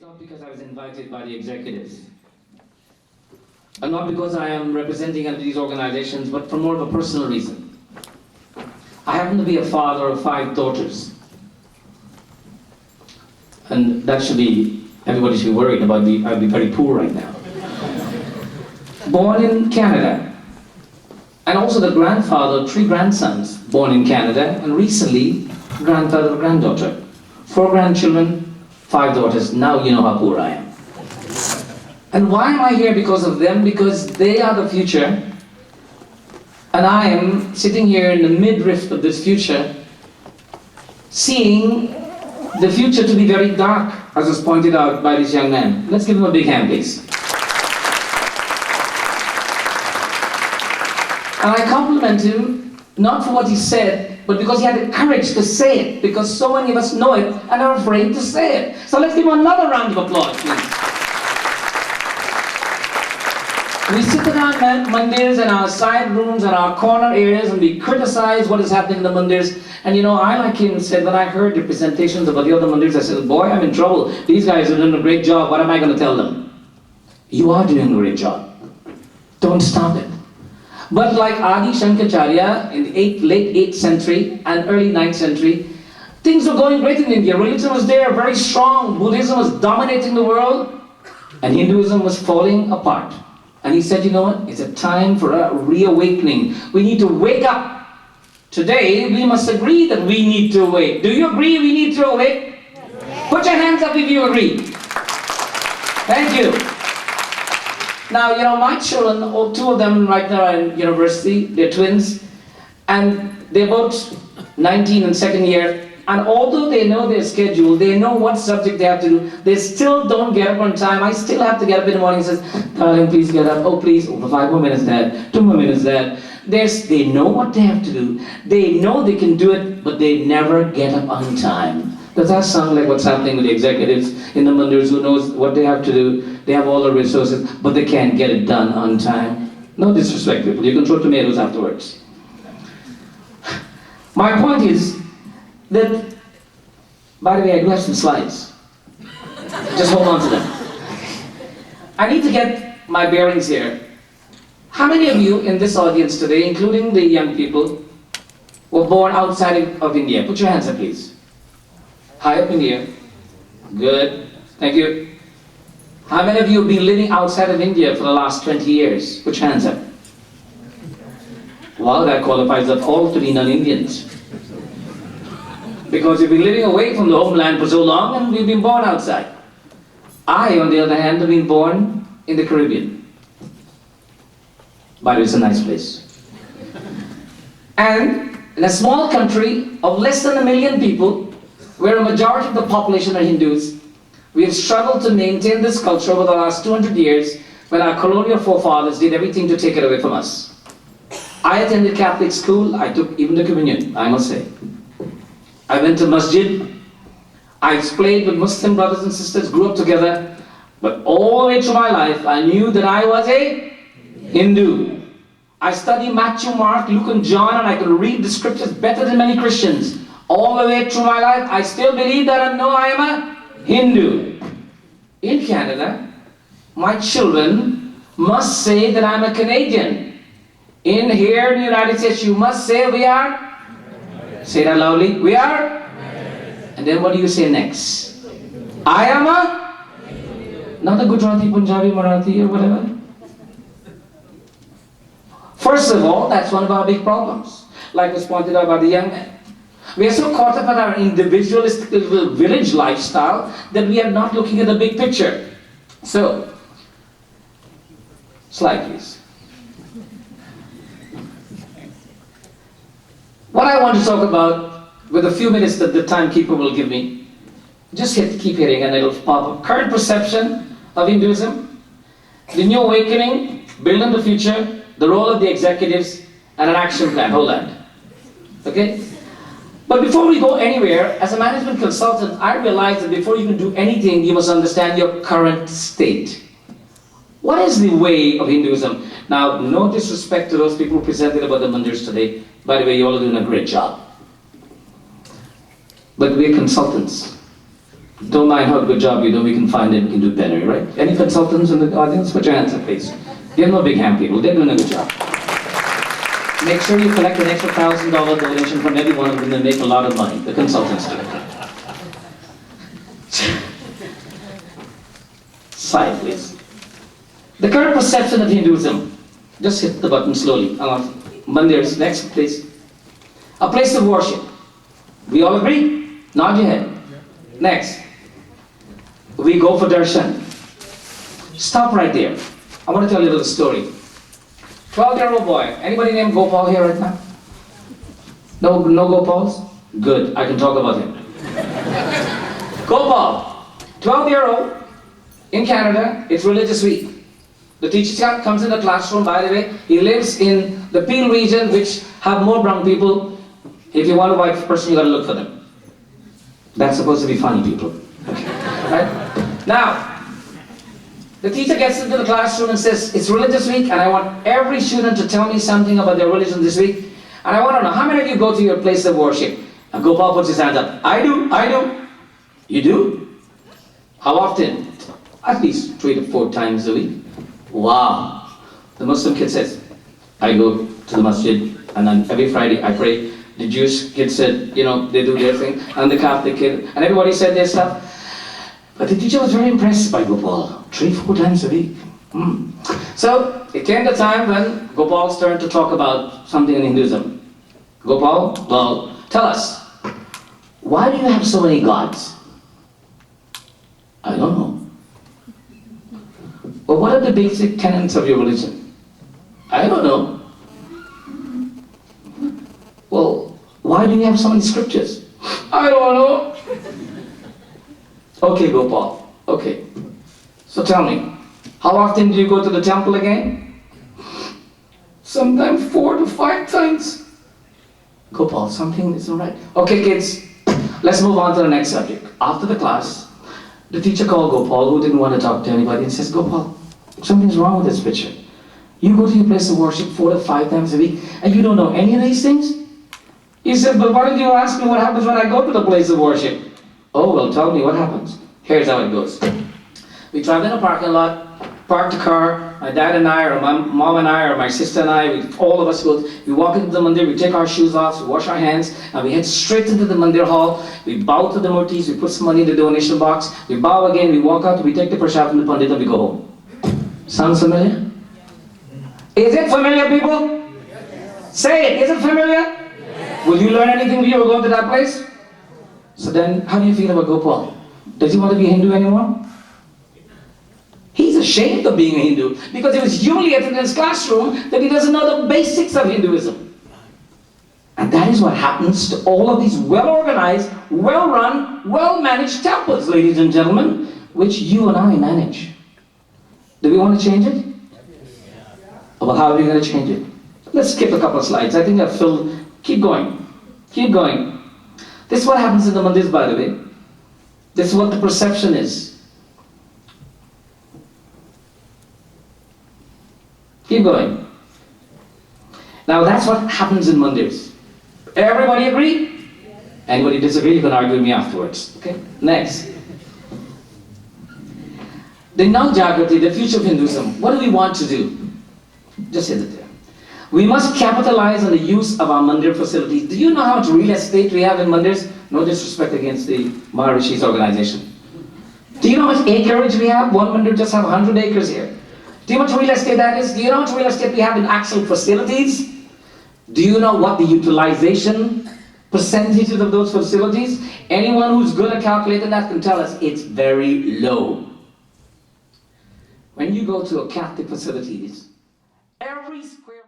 not because I was invited by the executives, and not because I am representing any of these organizations, but for more of a personal reason. I happen to be a father of 5 daughters. And that should be, everybody should be worried about me. I'd be very poor right now. Born in Canada. And also the grandfather of 3 grandsons born in Canada, and recently grandfather of a granddaughter. 4 grandchildren, 5 daughters. Now you know how poor I am. And why am I here? Because of them, because they are the future. And I am sitting here in the midriff of this future, seeing the future to be very dark, as was pointed out by this young man. Let's give him a big hand, please. And I compliment him, not for what he said, but because he had the courage to say it, because so many of us know it and are afraid to say it. So let's give him another round of applause, please. We sit in our mandirs and our side rooms and our corner areas and we criticize what is happening in the mandirs. And you know, I, like him, said, when I heard the presentations about the other mandirs, I said, boy, I'm in trouble. These guys are doing a great job. What am I going to tell them? You are doing a great job. Don't stop it. But like Adi Shankaracharya in the late 8th century and early 9th century, things were going great in India. Religion was there, very strong. Buddhism was dominating the world, and Hinduism was falling apart. And he said, you know what? It's a time for a reawakening. We need to wake up. Today, we must agree that we need to awake. Do you agree we need to awake? Yes. Put your hands up if you agree. Thank you. Now, you know, my children, 2 of them right now are in university. They're twins. And they're both 19 and 2nd year. And although they know their schedule, they know what subject they have to do, they still don't get up on time. I still have to get up in the morning and say, darling, please get up. Oh, please. Oh, for 5 more minutes, Dad. 2 more minutes, Dad. They know what they have to do. They know they can do it, but they never get up on time. Does that sound like what's happening with the executives in the mandirs who knows what they have to do? They have all the resources, but they can't get it done on time. No disrespect, people. You can throw tomatoes afterwards. My point is that, by the way, I do have some slides. Just hold on to them. I need to get my bearings here. How many of you in this audience today, including the young people, were born outside of India? Put your hands up, please. High up in the air. Good. Thank you. How many of you have been living outside of India for the last 20 years? Put your hands up. Well, that qualifies us all to be non-Indians. Because we've been living away from the homeland for so long and we've been born outside. I, on the other hand, have been born in the Caribbean. By the way, it's a nice place. And in a small country of less than 1 million people, where a majority of the population are Hindus, we have struggled to maintain this culture over the last 200 years when our colonial forefathers did everything to take it away from us. I attended Catholic school. I took even the communion, I must say. I went to masjid. I played with Muslim brothers and sisters, grew up together. But all the way through my life, I knew that I was a Hindu. I studied Matthew, Mark, Luke and John, and I could read the scriptures better than many Christians. All the way through my life, I still believe that I know I am a Hindu. In Canada, my children must say that I'm a Canadian. In here in the United States, you must say we are. Say that loudly. We are. And then what do you say next? I am a. Not a Gujarati, Punjabi, Marathi or whatever. First of all, that's one of our big problems. Like was pointed out by the young man. We are so caught up in our individualistic little village lifestyle that we are not looking at the big picture. So, slide please. What I want to talk about, with a few minutes that the timekeeper will give me, just keep hitting and it'll pop up. Current perception of Hinduism, the new awakening, building the future, the role of the executives, and an action plan. Hold that. Okay? But before we go anywhere, as a management consultant, I realized that before you can do anything, you must understand your current state. What is the way of Hinduism? Now, no disrespect to those people who presented about the mandirs today. By the way, you all are doing a great job. But we're consultants. Don't mind how good job you do, we can find it, we can do better, right? Any consultants in the audience? Put your hands up, please. Give them a big hand, people. They're doing a good job. Make sure you collect an extra $1,000 donation from every one of them. They make a lot of money. The consultants do. Slide, please. The current perception of Hinduism. Just hit the button slowly. Mandirs, next, please. A place of worship. We all agree? Nod your head. Next. We go for darshan. Stop right there. I want to tell you a little story. 12-year-old boy. Anybody named Gopal here right now? No Gopals? Good. I can talk about him. Gopal, 12-year-old, in Canada. It's religious week. The teacher comes in the classroom. By the way, he lives in the Peel region, which have more brown people. If you want a white person, you got to look for them. That's supposed to be funny people. Okay. Right? Now, the teacher gets into the classroom and says, it's religious week and I want every student to tell me something about their religion this week. And I want to know, how many of you go to your place of worship? And Gopal puts his hand up. I do. You do? How often? At least 3 to 4 times a week. Wow. The Muslim kid says, I go to the masjid and then every Friday I pray. The Jewish kid said, they do their thing. And the Catholic kid, and everybody said their stuff. But the teacher was very impressed by Gopal. 3-4 times a week. So, it came the time when Gopal's turn to talk about something in Hinduism. Gopal, well, tell us, why do you have so many gods? I don't know. Well, what are the basic tenets of your religion? I don't know. Well, why do you have so many scriptures? I don't know. Okay, Gopal. Okay. So tell me, how often do you go to the temple again? Sometimes 4 to 5 times. Gopal, something isn't right. Okay, kids, let's move on to the next subject. After the class, the teacher called Gopal, who didn't want to talk to anybody, and says, Gopal, something's wrong with this picture. You go to your place of worship 4 to 5 times a week, and you don't know any of these things? He said, but why did you ask me what happens when I go to the place of worship? Oh, well, tell me what happens. Here's how it goes. We drive in a parking lot, park the car, my dad and I, or my mom and I, or my sister and I, all of us we walk into the mandir, we take our shoes off, we wash our hands, and we head straight into the mandir hall. We bow to the murtis, we put some money in the donation box, we bow again, we walk out, we take the prasad from the pandit, and we go home. Sounds familiar? Is it familiar, people? Say it, is it familiar? Will you learn anything when you go to that place? So then, how do you feel about Gopal? Does he want to be a Hindu anymore? He's ashamed of being a Hindu because he was humiliated in his classroom that he doesn't know the basics of Hinduism. And that is what happens to all of these well-organized, well-run, well-managed temples, ladies and gentlemen, which you and I manage. Do we want to change it? Well, how are we going to change it? Let's skip a couple of slides. I think I've filled. Keep going. Keep going. This is what happens in the mandirs, by the way. This is what the perception is. Keep going. Now that's what happens in mandirs. Everybody agree? Anybody disagree? You can argue with me afterwards. Okay? Next. The Navjagrati, the future of Hinduism. What do we want to do? Just hit it there. We must capitalize on the use of our mandir facilities. Do you know how much real estate we have in mandirs? No disrespect against the Maharishi's organization. Do you know how much acreage we have? One mandir just have 100 acres here. Do you know how much real estate that is? Do you know how much real estate we have in actual facilities? Do you know what the utilization percentages of those facilities? Anyone who's good at calculating that can tell us it's very low. When you go to a Catholic facilities, every square